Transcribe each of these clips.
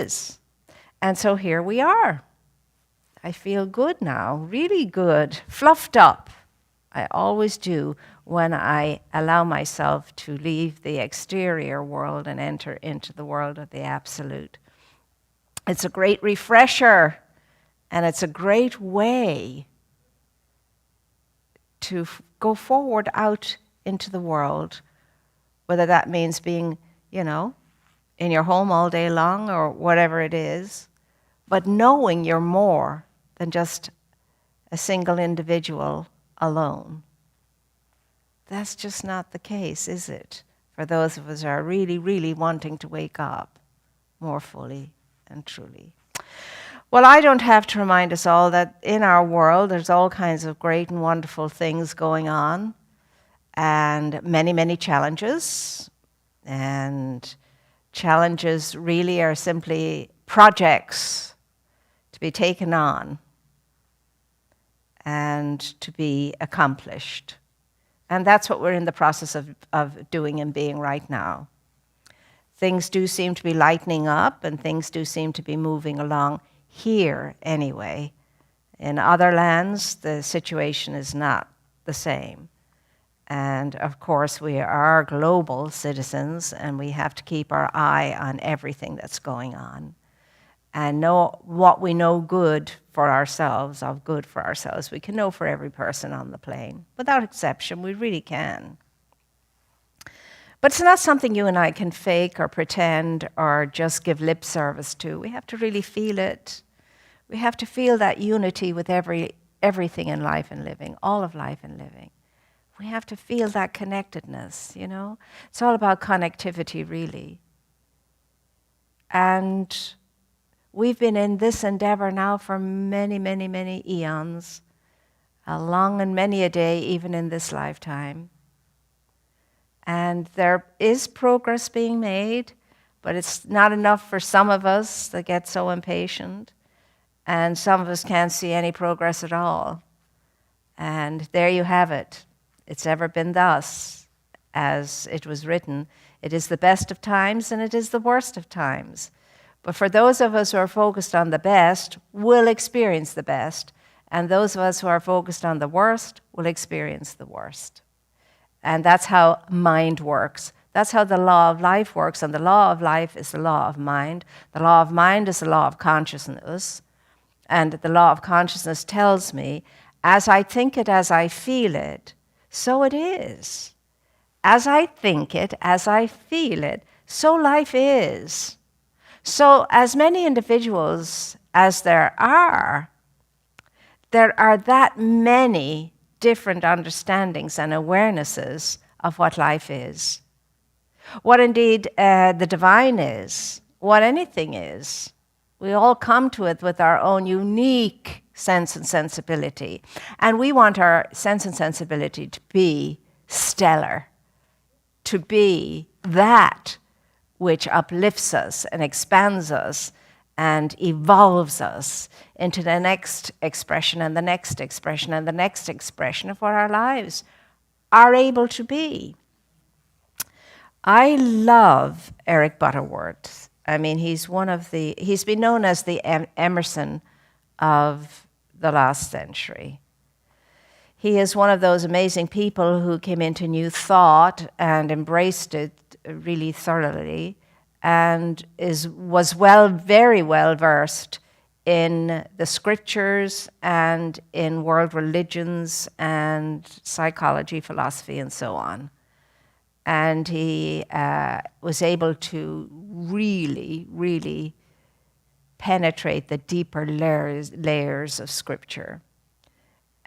is. And so here we are. I feel good now, really good, fluffed up. I always do when I allow myself to leave the exterior world and enter into the world of the absolute. It's a great refresher, and it's a great way to go forward out into the world, whether that means being, in your home all day long or whatever it is, but knowing you're more than just a single individual alone. That's just not the case, is it? For those of us who are really, really wanting to wake up more fully and truly. Well, I don't have to remind us all that in our world there's all kinds of great and wonderful things going on, and many, many challenges. And challenges really are simply projects to be taken on and to be accomplished. And that's what we're in the process of doing and being right now. Things do seem to be lightening up, and things do seem to be moving along here anyway. In other lands, the situation is not the same. And of course, we are global citizens, and we have to keep our eye on everything that's going on. And know what we know good for ourselves, we can know for every person on the plane. Without exception, we really can. But it's not something you and I can fake or pretend or just give lip service to. We have to really feel it. We have to feel that unity with everything in life and living, all of life and living. We have to feel that connectedness, It's all about connectivity, really. And we've been in this endeavor now for many, many, many eons, a long and many a day, even in this lifetime. And there is progress being made, but it's not enough for some of us that get so impatient, and some of us can't see any progress at all. And there you have it. It's ever been thus, as it was written. It is the best of times and it is the worst of times. But for those of us who are focused on the best, will experience the best. And those of us who are focused on the worst will experience the worst. And that's how mind works. That's how the law of life works. And the law of life is the law of mind. The law of mind is the law of consciousness. And the law of consciousness tells me, as I think it, as I feel it, so it is. As I think it, as I feel it, so life is. So as many individuals as there are that many different understandings and awarenesses of what life is. What indeed the divine is, what anything is. We all come to it with our own unique sense and sensibility. And we want our sense and sensibility to be stellar, to be that which uplifts us and expands us and evolves us into the next expression and the next expression and the next expression of what our lives are able to be. I love Eric Butterworth. I mean, he's been known as the Emerson of the last century. He is one of those amazing people who came into new thought and embraced it really thoroughly, and was very well versed in the scriptures and in world religions and psychology, philosophy, and so on. And he was able to really, really penetrate the deeper layers of scripture,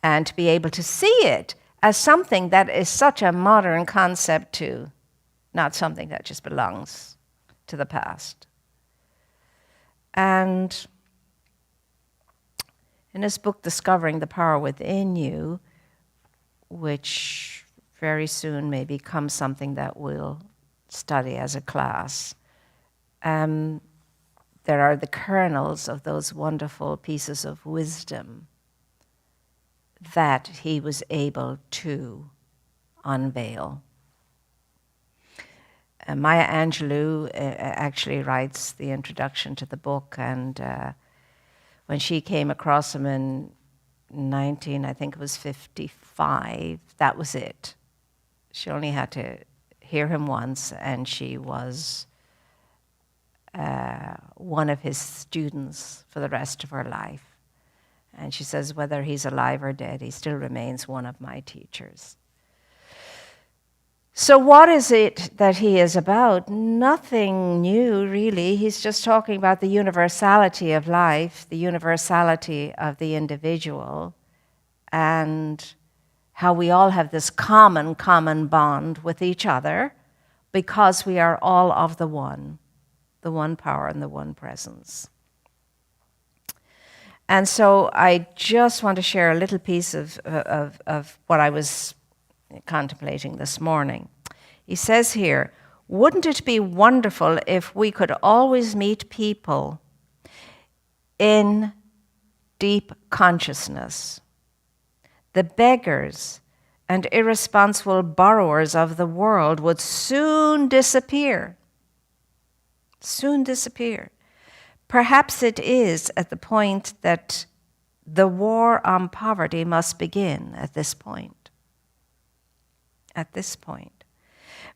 and to be able to see it as something that is such a modern concept too, not something that just belongs to the past. And in his book, Discovering the Power Within You, which very soon may become something that we'll study as a class, there are the kernels of those wonderful pieces of wisdom that he was able to unveil. Maya Angelou actually writes the introduction to the book, and when she came across him in I think it was 55, that was it. She only had to hear him once, and she was one of his students for the rest of her life. And she says, whether he's alive or dead, he still remains one of my teachers. So what is it that he is about? Nothing new, really. He's just talking about the universality of life, the universality of the individual, and how we all have this common bond with each other because we are all of the one power and the one presence. And so I just want to share a little piece of what I was contemplating this morning. He says here, wouldn't it be wonderful if we could always meet people in deep consciousness? The beggars and irresponsible borrowers of the world would soon disappear. Soon disappear. Perhaps it is at the point that the war on poverty must begin at this point. At this point.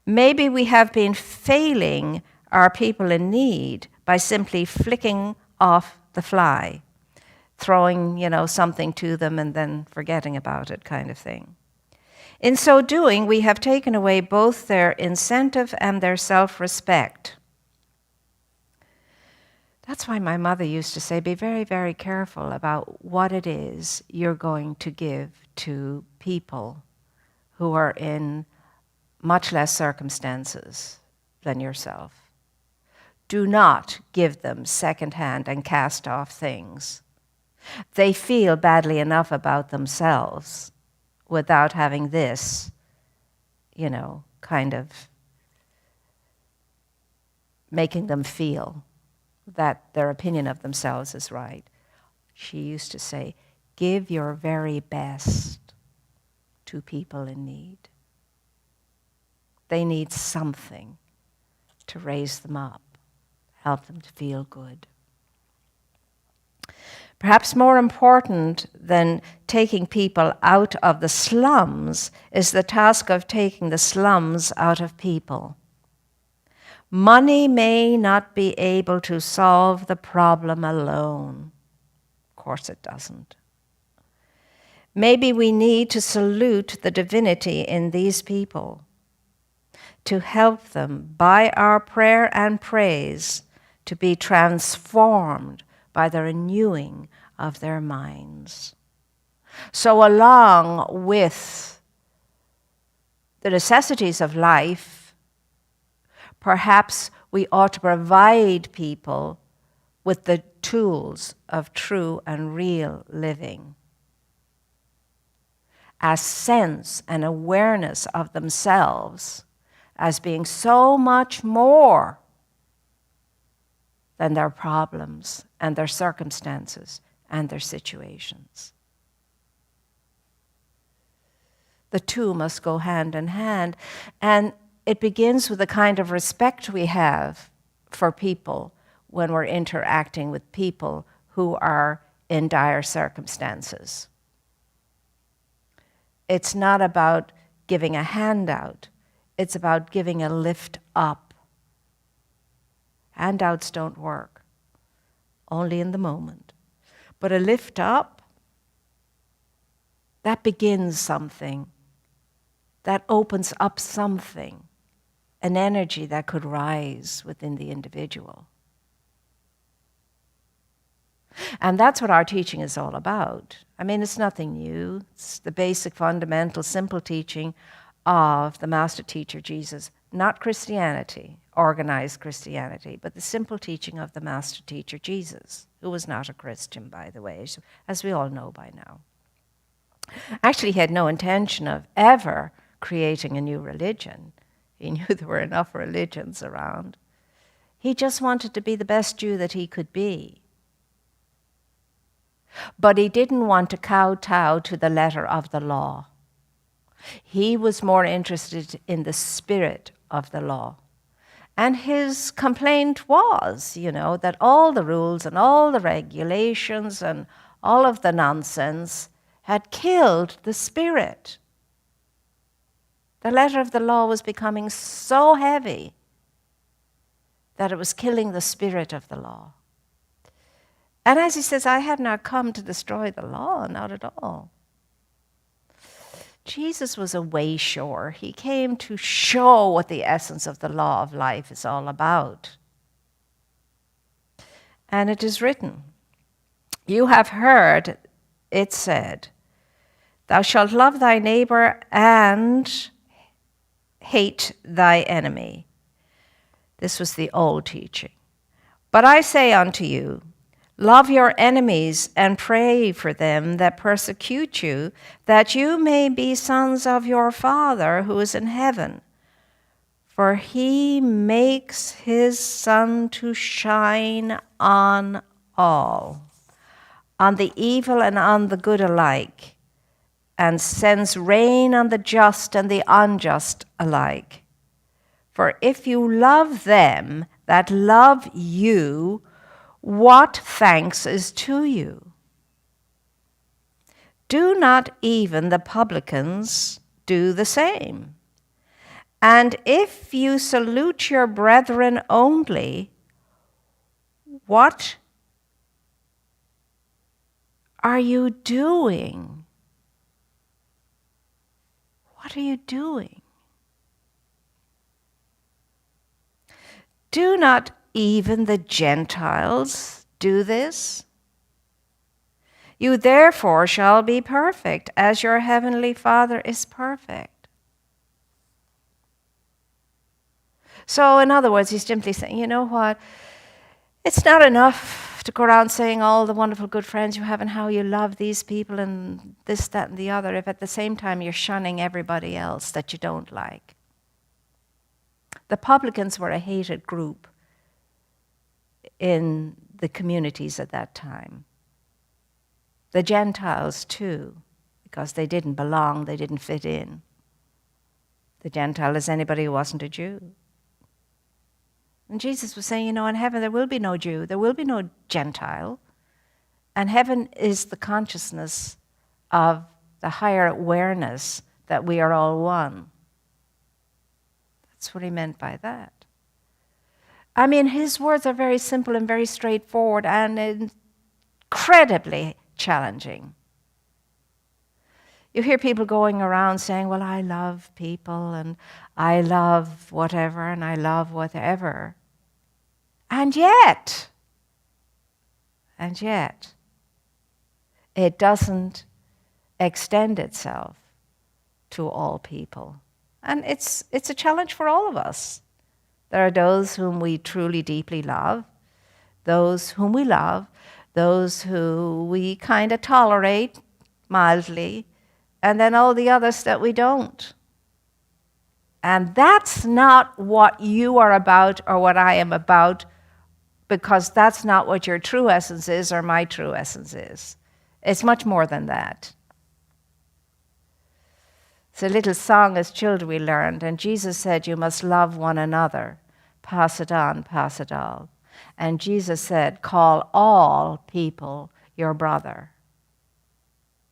Maybe we have been failing our people in need by simply flicking off the fly, throwing, something to them and then forgetting about it kind of thing. In so doing, we have taken away both their incentive and their self-respect. That's why my mother used to say, be very, very careful about what it is you're going to give to people who are in much less circumstances than yourself. Do not give them secondhand and cast-off things. They feel badly enough about themselves without having this, kind of making them feel that their opinion of themselves is right. She used to say, give your very best to people in need. They need something to raise them up, help them to feel good. Perhaps more important than taking people out of the slums is the task of taking the slums out of people. Money may not be able to solve the problem alone. Of course it doesn't. Maybe we need to salute the divinity in these people, to help them by our prayer and praise to be transformed by the renewing of their minds. So along with the necessities of life, perhaps we ought to provide people with the tools of true and real living. A sense and awareness of themselves as being so much more than their problems and their circumstances and their situations. The two must go hand in hand, and it begins with the kind of respect we have for people when we're interacting with people who are in dire circumstances. It's not about giving a handout. It's about giving a lift up. Handouts don't work, only in the moment. But a lift up, that begins something. That opens up something, an energy that could rise within the individual. And that's what our teaching is all about. I mean, it's nothing new. It's the basic, fundamental, simple teaching of the Master Teacher Jesus. Not Christianity, organized Christianity, but the simple teaching of the Master Teacher Jesus, who was not a Christian, by the way, as we all know by now. Actually, he had no intention of ever creating a new religion. He knew there were enough religions around. He just wanted to be the best Jew that he could be. But he didn't want to kowtow to the letter of the law. He was more interested in the spirit of the law. And his complaint was, that all the rules and all the regulations and all of the nonsense had killed the spirit. The letter of the law was becoming so heavy that it was killing the spirit of the law. And as he says, I have not come to destroy the law, not at all. Jesus was a way shower. He came to show what the essence of the law of life is all about. And it is written, you have heard it said, thou shalt love thy neighbor and hate thy enemy. This was the old teaching. But I say unto you, love your enemies and pray for them that persecute you, that you may be sons of your Father who is in heaven. For he makes his sun to shine on all, on the evil and on the good alike, and sends rain on the just and the unjust alike. For if you love them that love you, what thanks is to you? Do not even the publicans do the same? And if you salute your brethren only, what are you doing? What are you doing? Do not even the Gentiles do this? You therefore shall be perfect, as your heavenly Father is perfect. So in other words, he's simply saying, you know what? It's not enough to go around saying all the wonderful good friends you have and how you love these people and this, that, and the other, if at the same time you're shunning everybody else that you don't like. The publicans were a hated group in the communities at that time. The Gentiles too, because they didn't belong, they didn't fit in. The Gentile is anybody who wasn't a Jew. And Jesus was saying, in heaven there will be no Jew, there will be no Gentile. And heaven is the consciousness of the higher awareness that we are all one. That's what he meant by that. I mean, his words are very simple and very straightforward and incredibly challenging. You hear people going around saying, well, I love people and I love whatever and I love whatever. And yet, it doesn't extend itself to all people. And it's a challenge for all of us. There are those whom we truly, deeply love, those whom we love, those who we kind of tolerate mildly, and then all the others that we don't. And that's not what you are about or what I am about, because that's not what your true essence is or my true essence is. It's much more than that. It's a little song as children we learned, and Jesus said, you must love one another. Pass it on, pass it all. And Jesus said, call all people your brother.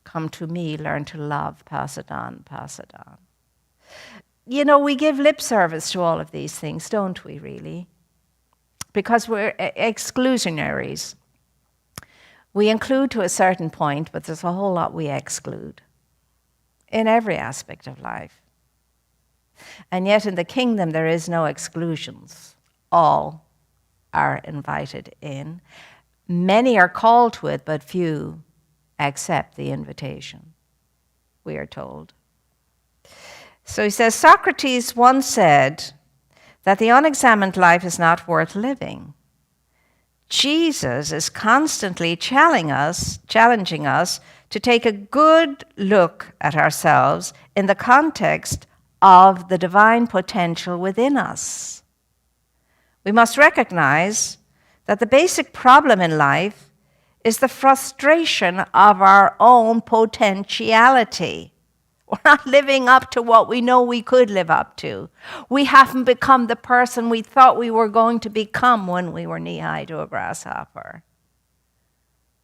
Come to me, learn to love, pass it on, pass it on. We give lip service to all of these things, don't we, really? Because we're exclusionaries. We include to a certain point, but there's a whole lot we exclude in every aspect of life. And yet in the kingdom there is no exclusions. All are invited in. Many are called to it, but few accept the invitation, we are told. So he says, Socrates once said that the unexamined life is not worth living. Jesus is constantly challenging us to take a good look at ourselves in the context of the divine potential within us. We must recognize that the basic problem in life is the frustration of our own potentiality, We're not living up to what we know we could live up to. We haven't become the person we thought we were going to become when we were knee-high to a grasshopper.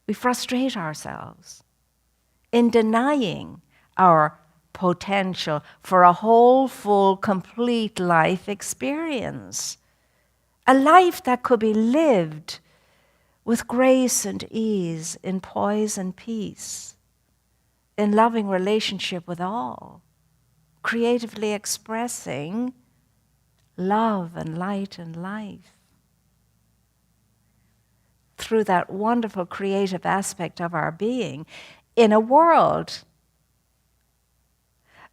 We frustrate ourselves in denying our potential for a whole, full, complete life experience. A life that could be lived with grace and ease, in poise and peace, in loving relationship with all, creatively expressing love and light and life through that wonderful creative aspect of our being in a world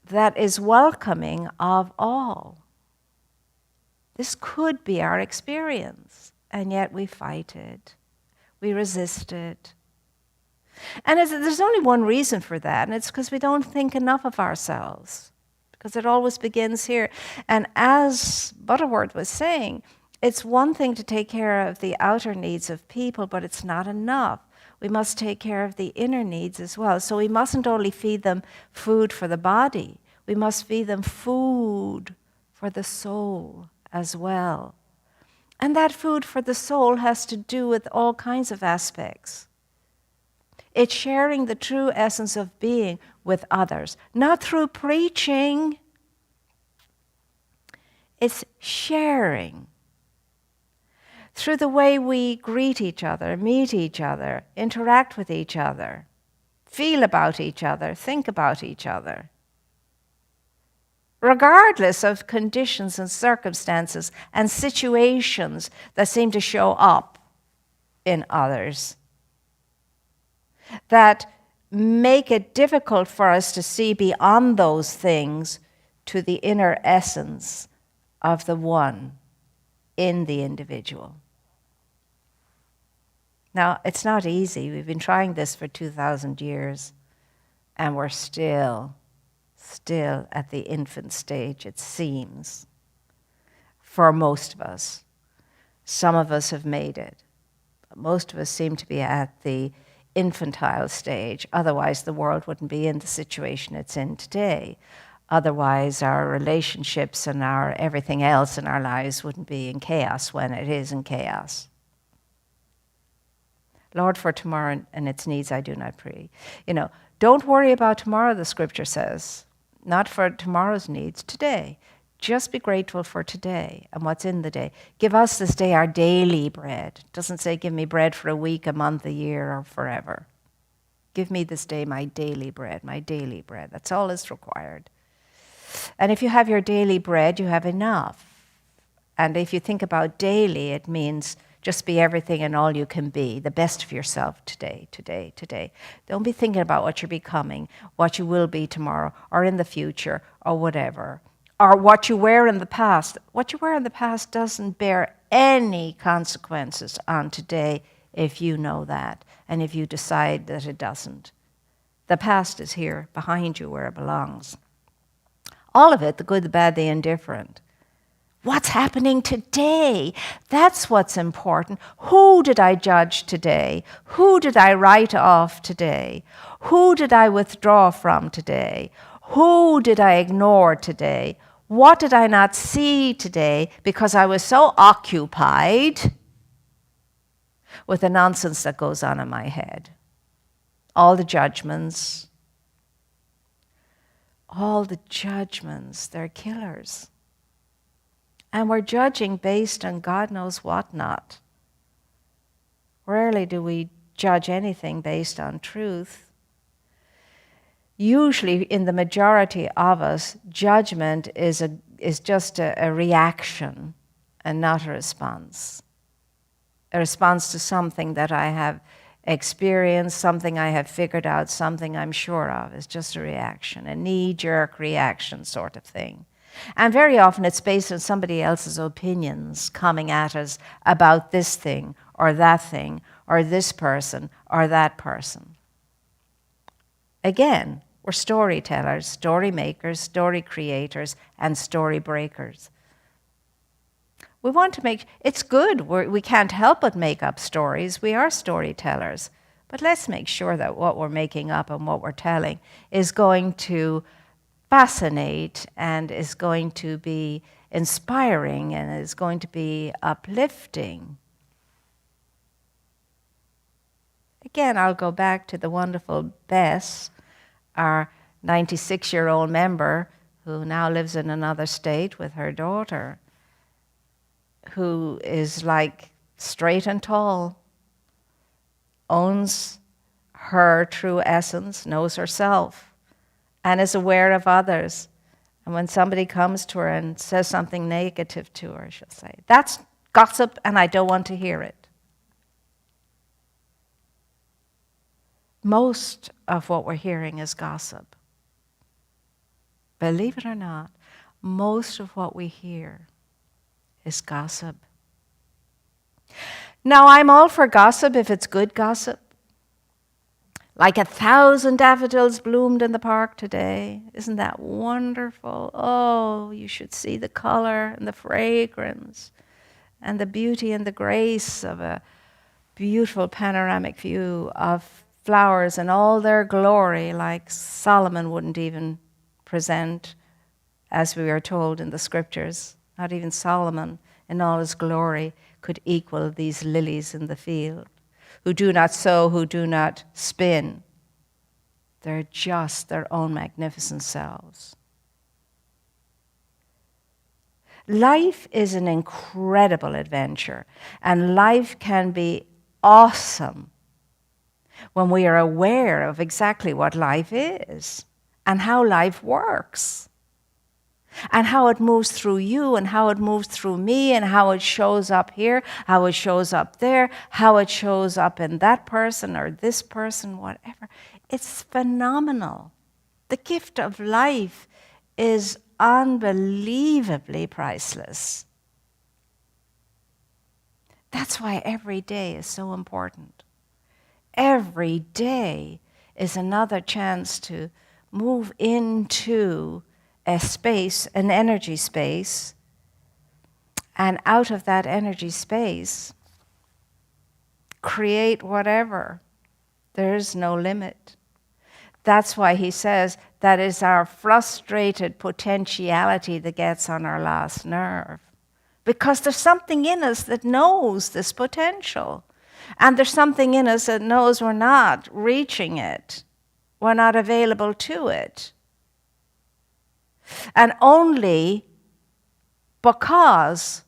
that is welcoming of all. This could be our experience, and yet we fight it. We resist it. And there's only one reason for that, and it's because we don't think enough of ourselves, because it always begins here. And as Butterworth was saying, it's one thing to take care of the outer needs of people, but it's not enough. We must take care of the inner needs as well. So we mustn't only feed them food for the body, we must feed them food for the soul as well. And that food for the soul has to do with all kinds of aspects. It's sharing the true essence of being with others, not through preaching. It's sharing through the way we greet each other, meet each other, interact with each other, feel about each other, think about each other, regardless of conditions and circumstances and situations that seem to show up in others, that make it difficult for us to see beyond those things to the inner essence of the one in the individual. Now, it's not easy. We've been trying this for 2,000 years, and we're still at the infant stage, it seems, for most of us. Some of us have made it, but most of us seem to be at the infantile stage. Otherwise, the world wouldn't be in the situation it's in today. Otherwise, our relationships and our everything else in our lives wouldn't be in chaos when it is in chaos. Lord, for tomorrow and its needs I do not pray. Don't worry about tomorrow, the scripture says. Not for tomorrow's needs, today. Just be grateful for today and what's in the day. Give us this day our daily bread. It doesn't say give me bread for a week, a month, a year, or forever. Give me this day my daily bread, my daily bread. That's all that's required. And if you have your daily bread, you have enough. And if you think about daily, it means just be everything and all you can be, the best of yourself today, today, today. Don't be thinking about what you're becoming, what you will be tomorrow, or in the future, or whatever. Or what you were in the past. What you were in the past doesn't bear any consequences on today if you know that, and if you decide that it doesn't. The past is here, behind you, where it belongs. All of it, the good, the bad, the indifferent. What's happening today? That's what's important. Who did I judge today? Who did I write off today? Who did I withdraw from today? Who did I ignore today? What did I not see today because I was so occupied with the nonsense that goes on in my head? All the judgments, they're killers. And we're judging based on God knows what not. Rarely do we judge anything based on truth. Usually, in the majority of us, judgment is just a reaction and not a response. A response to something that I have experienced, something I have figured out, something I'm sure of. It's just a reaction, a knee-jerk reaction sort of thing. And very often it's based on somebody else's opinions coming at us about this thing or this person or that person. Again, we're storytellers, story makers, story creators, and story breakers. We want to it's good. We can't help but make up stories. We are storytellers. But let's make sure that what we're making up and what we're telling is going to fascinate and is going to be inspiring and is going to be uplifting. Again, I'll go back to the wonderful Bess, our 96-year-old member who now lives in another state with her daughter, who is like straight and tall, owns her true essence, knows herself, and is aware of others. And when somebody comes to her and says something negative to her, she'll say, "That's gossip and I don't want to hear it." Most of what we're hearing is gossip. Believe it or not, most of what we hear is gossip. Now, I'm all for gossip if it's good gossip. Like 1,000 daffodils bloomed in the park today. Isn't that wonderful? Oh, you should see the color and the fragrance and the beauty and the grace of a beautiful panoramic view of flowers in all their glory, like Solomon wouldn't even present, as we are told in the scriptures. Not even Solomon in all his glory could equal these lilies in the field, who do not sow, who do not spin. They're just their own magnificent selves. Life is an incredible adventure, and life can be awesome when we are aware of exactly what life is and how life works and how it moves through you and how it moves through me and how it shows up here, how it shows up there, how it shows up in that person or this person, whatever. It's phenomenal. The gift of life is unbelievably priceless. That's why every day is so important. Every day is another chance to move into a space, an energy space, and out of that energy space, create whatever. There is no limit. That's why he says that is our frustrated potentiality that gets on our last nerve. Because there's something in us that knows this potential. And there's something in us that knows we're not reaching it. We're not available to it. And only because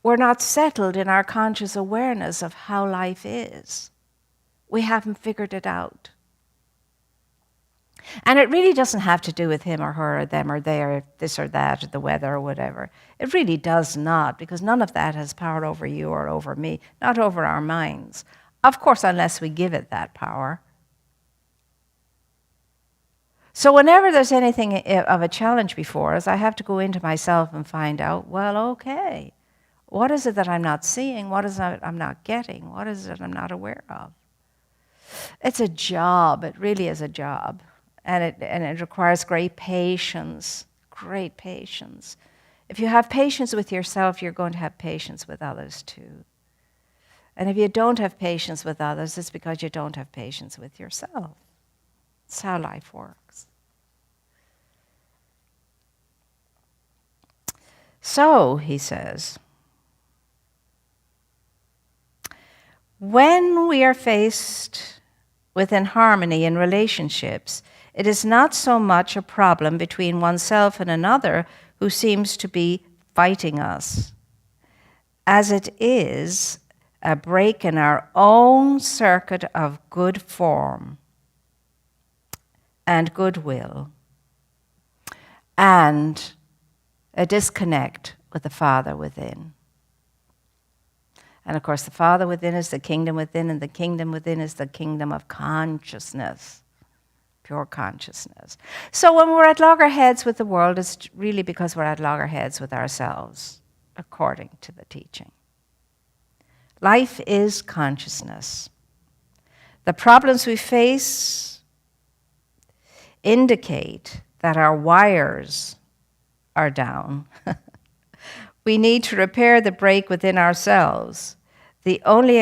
we're not settled in our conscious awareness of how life is, we haven't figured it out. And it really doesn't have to do with him or her or them or they or this or that or the weather or whatever. It really does not, because none of that has power over you or over me, not over our minds. Of course, unless we give it that power. So whenever there's anything of a challenge before us, I have to go into myself and find out, well, okay, what is it that I'm not seeing? What is it I'm not getting? What is it I'm not aware of? It's a job. It really is a job. And it requires great patience, great patience. If you have patience with yourself, you're going to have patience with others too. And if you don't have patience with others, it's because you don't have patience with yourself. It's how life works. So, he says, when we are faced with inharmony in relationships, it is not so much a problem between oneself and another who seems to be fighting us, as it is a break in our own circuit of good form and goodwill, and a disconnect with the Father within. And of course, the Father within is the kingdom within, and the kingdom within is the kingdom of consciousness, pure consciousness. So when we're at loggerheads with the world, it's really because we're at loggerheads with ourselves, according to the teaching. Life is consciousness. The problems we face indicate that our wires are down. We need to repair the break within ourselves. The only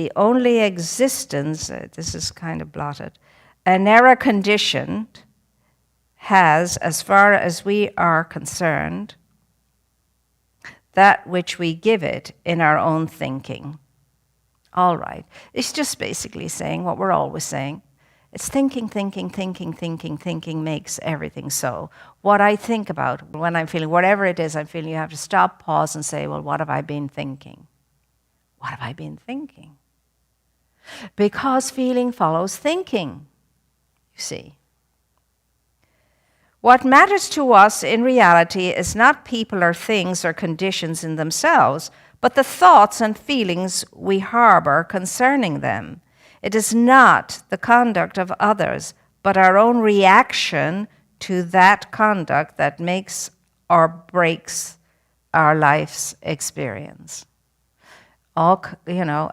the only existence, this is kind of blotted, an error conditioned has, as far as we are concerned, that which we give it in our own thinking. All right. It's just basically saying what we're always saying. It's thinking makes everything so. What I think about when I'm feeling, whatever it is I'm feeling, you have to stop, pause, and say, well, what have I been thinking? What have I been thinking? Because feeling follows thinking, you see. What matters to us in reality is not people or things or conditions in themselves, but the thoughts and feelings we harbor concerning them. It is not the conduct of others, but our own reaction to that conduct that makes or breaks our life's experience. All,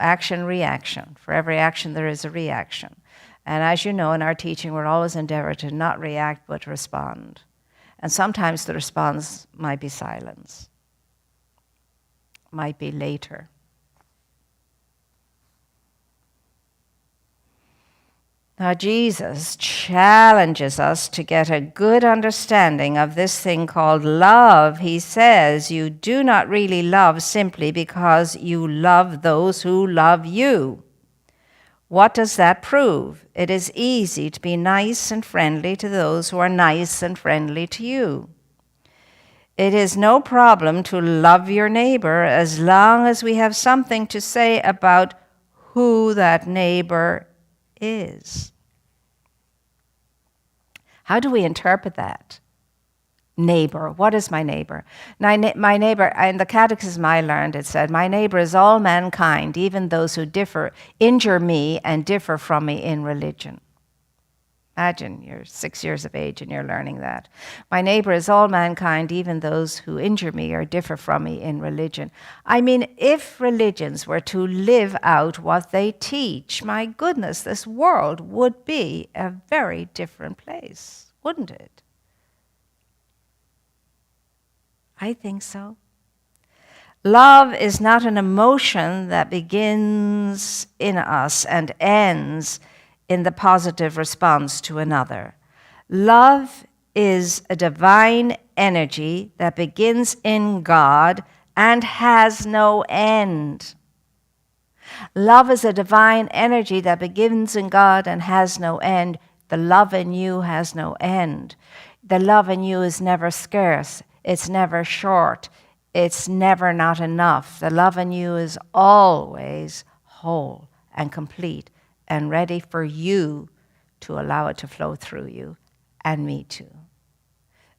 action, reaction. For every action, there is a reaction. And as you know, in our teaching, we're always endeavored to not react, but respond. And sometimes the response might be silence, might be later. Now, Jesus challenges us to get a good understanding of this thing called love. He says, you do not really love simply because you love those who love you. What does that prove? It is easy to be nice and friendly to those who are nice and friendly to you. It is no problem to love your neighbor as long as we have something to say about who that neighbor is. How do we interpret that? Neighbor. What is my neighbor? Now, my neighbor, in the catechism I learned, it said, my neighbor is all mankind, even those who injure me and differ from me in religion. Imagine you're 6 years of age and you're learning that. My neighbor is all mankind, even those who injure me or differ from me in religion. I mean, if religions were to live out what they teach, my goodness, this world would be a very different place, wouldn't it? I think so. Love is not an emotion that begins in us and ends in the positive response to another. Love is a divine energy that begins in God and has no end. Love is a divine energy that begins in God and has no end. The love in you has no end. The love in you is never scarce. It's never short. It's never not enough. The love in you is always whole and complete and ready for you to allow it to flow through you, and me too.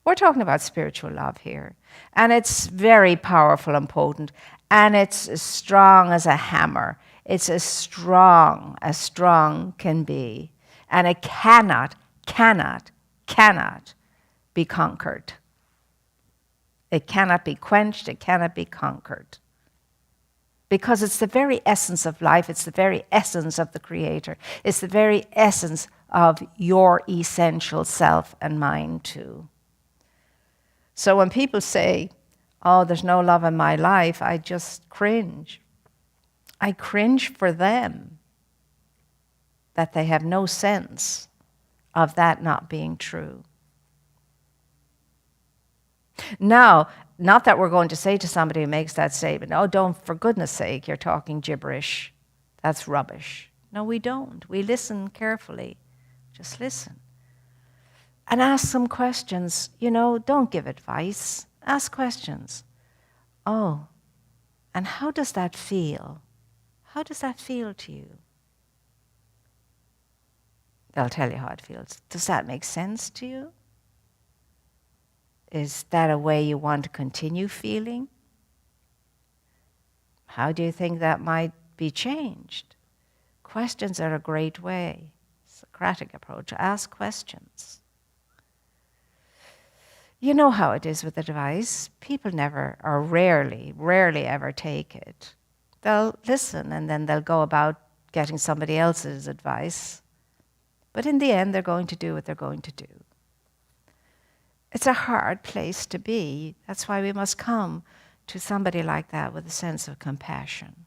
We're talking about spiritual love here, and it's very powerful and potent, and it's as strong as a hammer. It's as strong can be, and it cannot be conquered. It cannot be quenched, it cannot be conquered. Because it's the very essence of life, it's the very essence of the Creator. It's the very essence of your essential self and mine too. So when people say, oh, there's no love in my life, I just cringe. I cringe for them, that they have no sense of that not being true. Now, not that we're going to say to somebody who makes that statement, oh, don't, for goodness sake, you're talking gibberish. That's rubbish. No, we don't. We listen carefully. Just listen. And ask some questions. Don't give advice. Ask questions. Oh, and how does that feel? How does that feel to you? They'll tell you how it feels. Does that make sense to you? Is that a way you want to continue feeling? How do you think that might be changed? Questions are a great way. Socratic approach. Ask questions. You know how it is with advice. People never, or rarely ever take it. They'll listen and then they'll go about getting somebody else's advice. But in the end, they're going to do what they're going to do. It's a hard place to be. That's why we must come to somebody like that with a sense of compassion.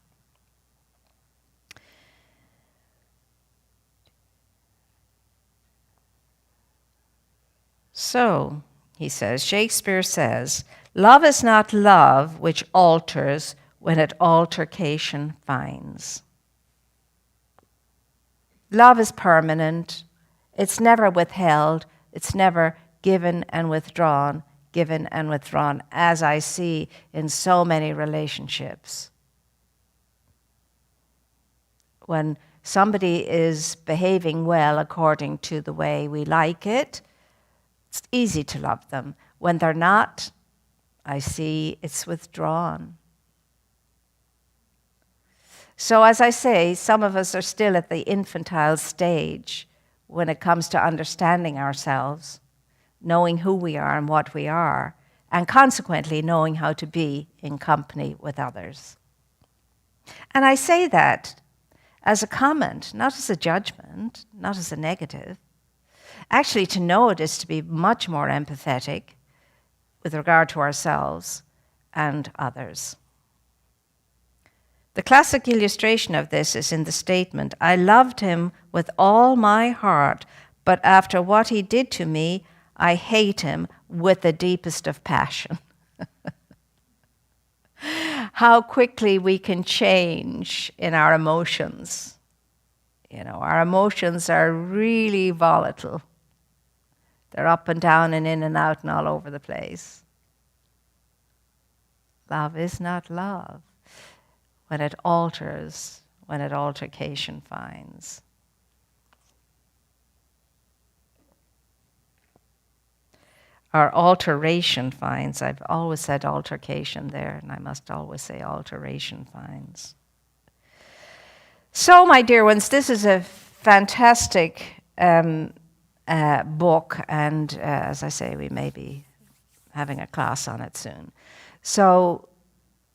So, he says, Shakespeare says, love is not love which alters when it altercation finds. Love is permanent. It's never withheld. It's never given and withdrawn, as I see in so many relationships. When somebody is behaving well according to the way we like it, it's easy to love them. When they're not, I see it's withdrawn. So as I say, some of us are still at the infantile stage when it comes to understanding ourselves, knowing who we are and what we are, and consequently knowing how to be in company with others. And I say that as a comment, not as a judgment, not as a negative. Actually, to know it is to be much more empathetic with regard to ourselves and others. The classic illustration of this is in the statement, I loved him with all my heart, but after what he did to me, I hate him with the deepest of passion. How quickly we can change in our emotions. You know, our emotions are really volatile. They're up and down and in and out and all over the place. Love is not love when it alters, when it altercation finds. Or alteration finds. I've always said altercation there, and I must always say alteration finds. So, my dear ones, this is a fantastic book, and as I say, we may be having a class on it soon. So,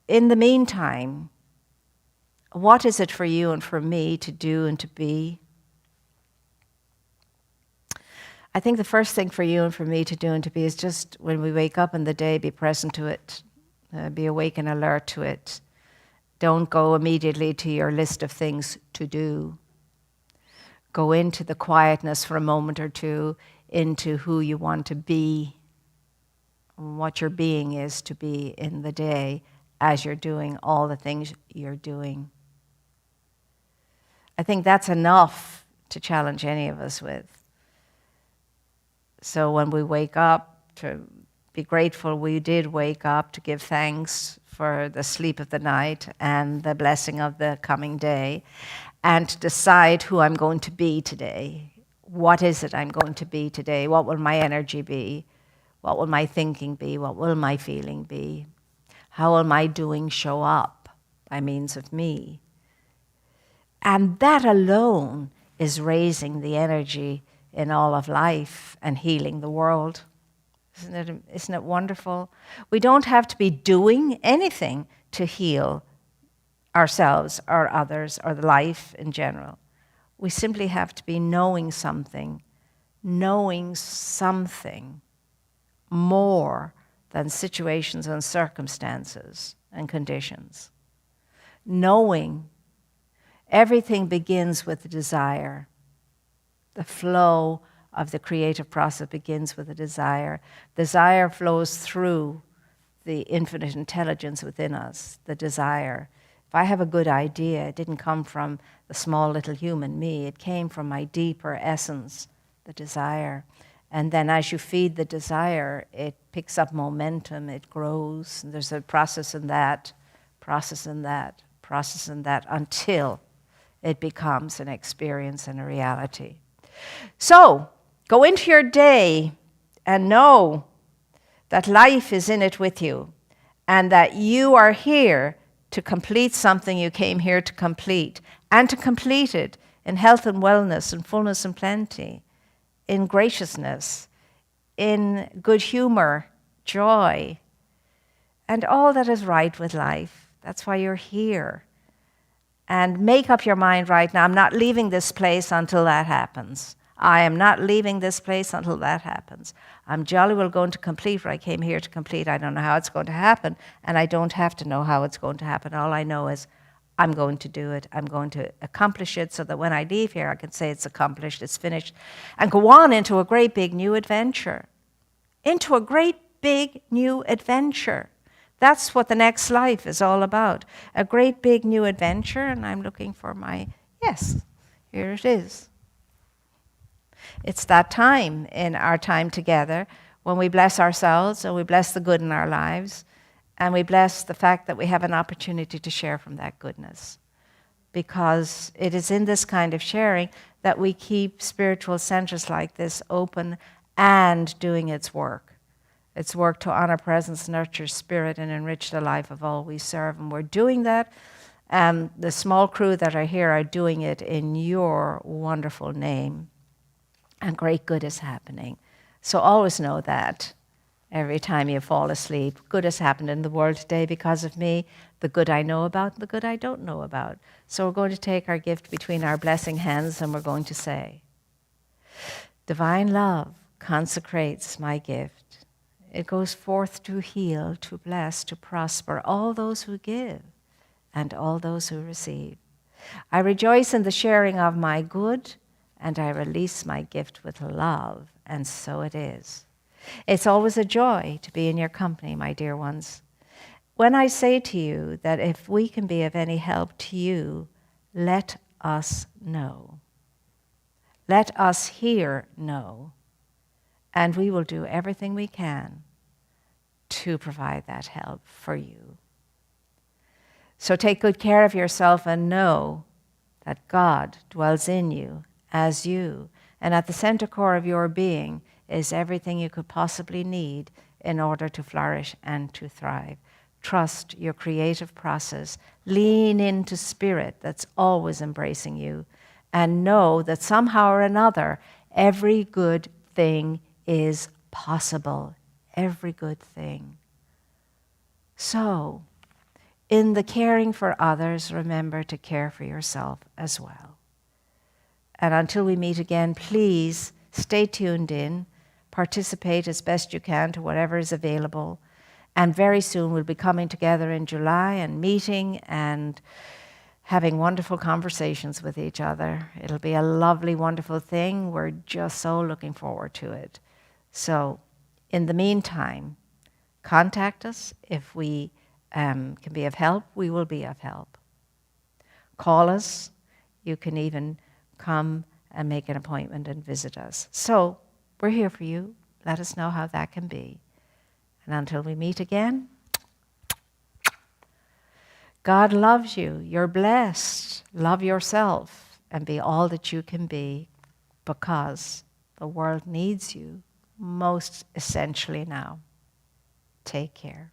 in the meantime, what is it for you and for me to do and to be? I think the first thing for you and for me to do and to be is just when we wake up in the day, be present to it, be awake and alert to it. Don't go immediately to your list of things to do. Go into the quietness for a moment or two, into who you want to be, what your being is to be in the day as you're doing all the things you're doing. I think that's enough to challenge any of us with. So when we wake up, to be grateful we did wake up, to give thanks for the sleep of the night and the blessing of the coming day, and to decide who I'm going to be today. What is it I'm going to be today? What will my energy be? What will my thinking be? What will my feeling be? How will my doing show up by means of me? And that alone is raising the energy in all of life and healing the world. Isn't it wonderful? We don't have to be doing anything to heal ourselves or others or the life in general. We simply have to be knowing something more than situations and circumstances and conditions. Knowing everything begins with the desire. The flow of the creative process begins with a desire. Desire flows through the infinite intelligence within us, the desire. If I have a good idea, it didn't come from the small little human me. It came from my deeper essence, the desire. And then as you feed the desire, it picks up momentum, it grows. And there's a process in that, until it becomes an experience and a reality. So, go into your day and know that life is in it with you and that you are here to complete something you came here to complete, and to complete it in health and wellness and fullness and plenty, in graciousness, in good humor, joy, and all that is right with life. That's why you're here. And make up your mind right now, I'm not leaving this place until that happens. I am not leaving this place until that happens. I'm jolly well going to complete what I came here to complete. I don't know how it's going to happen, and I don't have to know how it's going to happen. All I know is I'm going to do it. I'm going to accomplish it so that when I leave here, I can say it's accomplished, it's finished, and go on into a great big new adventure. into a great big new adventure. That's what the next life is all about. A great big new adventure, and I'm looking for yes, here it is. It's that time in our time together when we bless ourselves and we bless the good in our lives and we bless the fact that we have an opportunity to share from that goodness. Because it is in this kind of sharing that we keep spiritual centers like this open and doing its work. Its work to honor presence, nurture spirit, and enrich the life of all we serve. And we're doing that. The small crew that are here are doing it in your wonderful name. And great good is happening. So always know that every time you fall asleep, good has happened in the world today because of me, the good I know about, the good I don't know about. So we're going to take our gift between our blessing hands and we're going to say, divine love consecrates my gift. It goes forth to heal, to bless, to prosper all those who give and all those who receive. I rejoice in the sharing of my good, and I release my gift with love, and so it is. It's always a joy to be in your company, my dear ones. When I say to you that if we can be of any help to you, let us know. Let us here know. And we will do everything we can to provide that help for you. So take good care of yourself and know that God dwells in you as you, and at the center core of your being is everything you could possibly need in order to flourish and to thrive. Trust your creative process. Lean into spirit that's always embracing you, and know that somehow or another, every good thing is possible. Every good thing. So, in the caring for others, remember to care for yourself as well. And until we meet again, please stay tuned in, participate as best you can to whatever is available, and very soon we'll be coming together in July and meeting and having wonderful conversations with each other. It'll be a lovely, wonderful thing. We're just so looking forward to it. So, in the meantime, contact us. If we can be of help, we will be of help. Call us. You can even come and make an appointment and visit us. So, we're here for you. Let us know how that can be. And until we meet again, God loves you. You're blessed. Love yourself and be all that you can be, because the world needs you most essentially now. Take care.